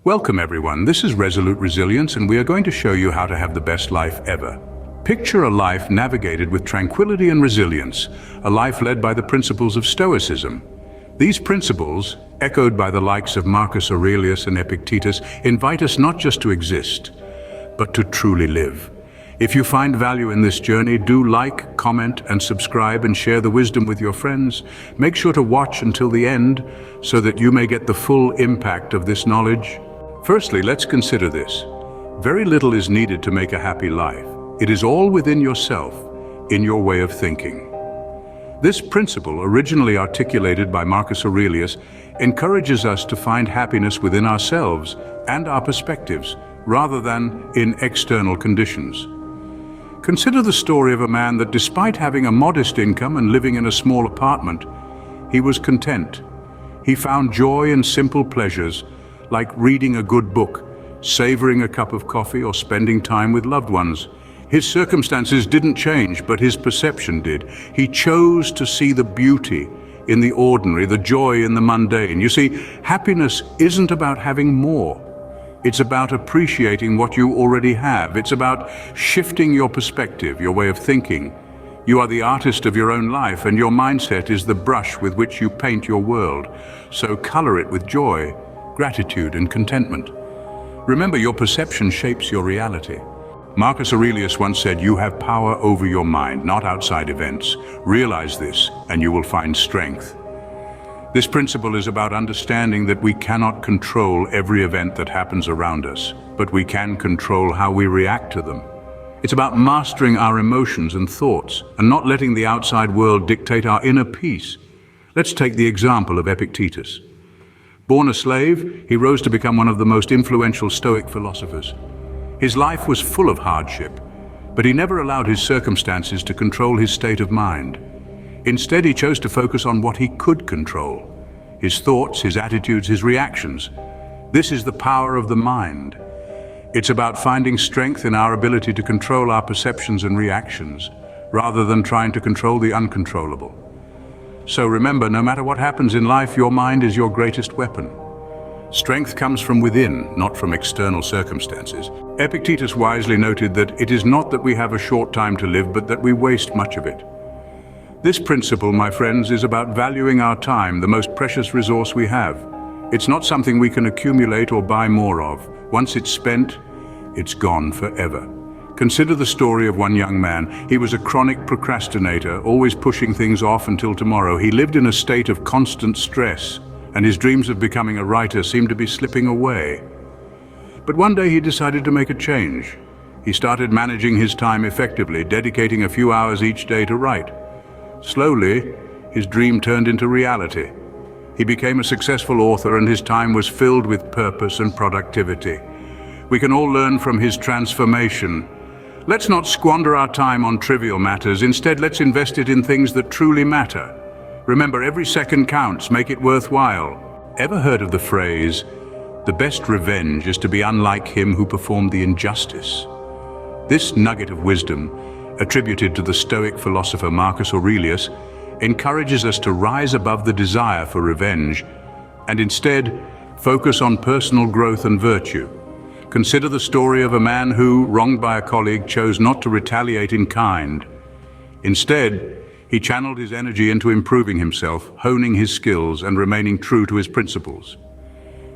Welcome everyone, this is Resolute Resilience and we are going to show you how to have the best life ever. Picture a life navigated with tranquility and resilience, a life led by the principles of Stoicism. These principles, echoed by the likes of Marcus Aurelius and Epictetus, invite us not just to exist, but to truly live. If you find value in this journey, do like, comment, and subscribe and share the wisdom with your friends. Make sure to watch until the end so that you may get the full impact of this knowledge. Firstly, let's consider this. Very little is needed to make a happy life. It is all within yourself, in your way of thinking. This principle, originally articulated by Marcus Aurelius, encourages us to find happiness within ourselves and our perspectives, rather than in external conditions. Consider the story of a man that despite having a modest income and living in a small apartment, he was content. He found joy in simple pleasures like reading a good book, savoring a cup of coffee, or spending time with loved ones. His circumstances didn't change, but his perception did. He chose to see the beauty in the ordinary, the joy in the mundane. You see, happiness isn't about having more. It's about appreciating what you already have. It's about shifting your perspective, your way of thinking. You are the artist of your own life, and your mindset is the brush with which you paint your world. So color it with joy, gratitude, and contentment. Remember, your perception shapes your reality. Marcus Aurelius once said, "You have power over your mind, not outside events. Realize this, and you will find strength." This principle is about understanding that we cannot control every event that happens around us, but we can control how we react to them. It's about mastering our emotions and thoughts and not letting the outside world dictate our inner peace. Let's take the example of Epictetus. Born a slave, he rose to become one of the most influential Stoic philosophers. His life was full of hardship, but he never allowed his circumstances to control his state of mind. Instead, he chose to focus on what he could control: his thoughts, his attitudes, his reactions. This is the power of the mind. It's about finding strength in our ability to control our perceptions and reactions, rather than trying to control the uncontrollable. So remember, no matter what happens in life, your mind is your greatest weapon. Strength comes from within, not from external circumstances. Epictetus wisely noted that it is not that we have a short time to live, but that we waste much of it. This principle, my friends, is about valuing our time, the most precious resource we have. It's not something we can accumulate or buy more of. Once it's spent, it's gone forever. Consider the story of one young man. He was a chronic procrastinator, always pushing things off until tomorrow. He lived in a state of constant stress, and his dreams of becoming a writer seemed to be slipping away. But one day he decided to make a change. He started managing his time effectively, dedicating a few hours each day to write. Slowly, his dream turned into reality. He became a successful author, and his time was filled with purpose and productivity. We can all learn from his transformation. Let's not squander our time on trivial matters. Instead, let's invest it in things that truly matter. Remember, every second counts. Make it worthwhile. Ever heard of the phrase, "The best revenge is to be unlike him who performed the injustice"? This nugget of wisdom, attributed to the Stoic philosopher Marcus Aurelius, encourages us to rise above the desire for revenge and instead focus on personal growth and virtue. Consider the story of a man who, wronged by a colleague, chose not to retaliate in kind. Instead, he channeled his energy into improving himself, honing his skills, and remaining true to his principles.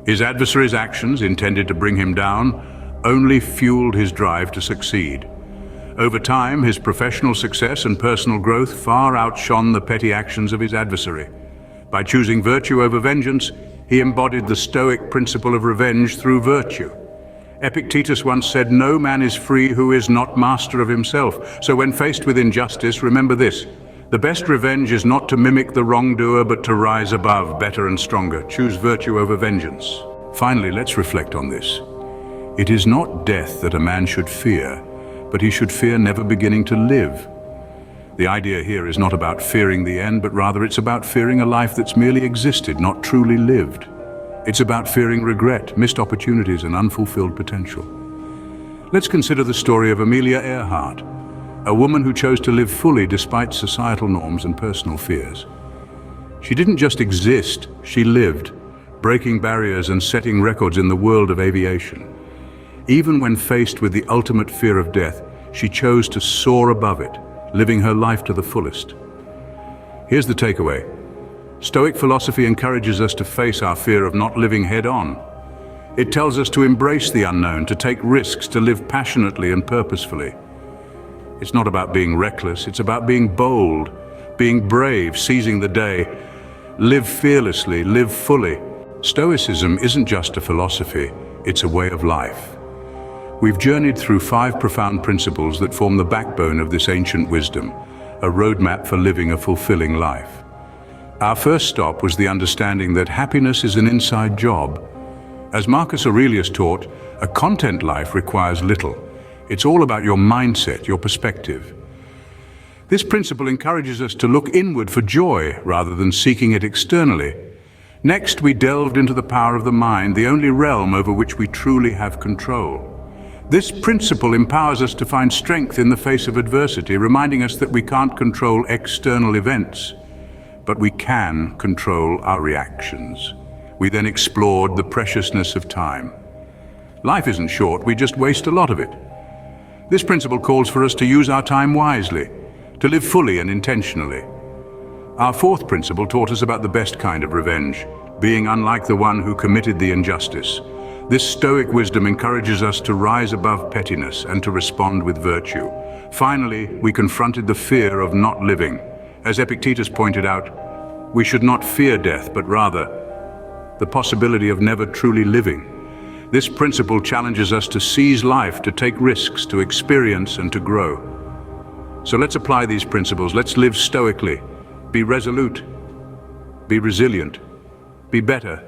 His adversary's actions, intended to bring him down, only fueled his drive to succeed. Over time, his professional success and personal growth far outshone the petty actions of his adversary. By choosing virtue over vengeance, he embodied the Stoic principle of revenge through virtue. Epictetus once said, "No man is free who is not master of himself." So when faced with injustice, remember this: the best revenge is not to mimic the wrongdoer, but to rise above, better and stronger. Choose virtue over vengeance. Finally, let's reflect on this. It is not death that a man should fear, but he should fear never beginning to live. The idea here is not about fearing the end, but rather it's about fearing a life that's merely existed, not truly lived. It's about fearing regret, missed opportunities, and unfulfilled potential. Let's consider the story of Amelia Earhart, a woman who chose to live fully despite societal norms and personal fears. She didn't just exist, she lived, breaking barriers and setting records in the world of aviation. Even when faced with the ultimate fear of death, she chose to soar above it, living her life to the fullest. Here's the takeaway. Stoic philosophy encourages us to face our fear of not living head-on. It tells us to embrace the unknown, to take risks, to live passionately and purposefully. It's not about being reckless, it's about being bold, being brave, seizing the day. Live fearlessly, live fully. Stoicism isn't just a philosophy, it's a way of life. We've journeyed through 5 profound principles that form the backbone of this ancient wisdom, a roadmap for living a fulfilling life. Our first stop was the understanding that happiness is an inside job. As Marcus Aurelius taught, a content life requires little. It's all about your mindset, your perspective. This principle encourages us to look inward for joy rather than seeking it externally. Next, we delved into the power of the mind, the only realm over which we truly have control. This principle empowers us to find strength in the face of adversity, reminding us that we can't control external events, but we can control our reactions. We then explored the preciousness of time. Life isn't short, we just waste a lot of it. This principle calls for us to use our time wisely, to live fully and intentionally. Our fourth principle taught us about the best kind of revenge, being unlike the one who committed the injustice. This Stoic wisdom encourages us to rise above pettiness and to respond with virtue. Finally, we confronted the fear of not living. As Epictetus pointed out, we should not fear death, but rather the possibility of never truly living. This principle challenges us to seize life, to take risks, to experience and to grow. So let's apply these principles. Let's live stoically, be resolute, be resilient, be better.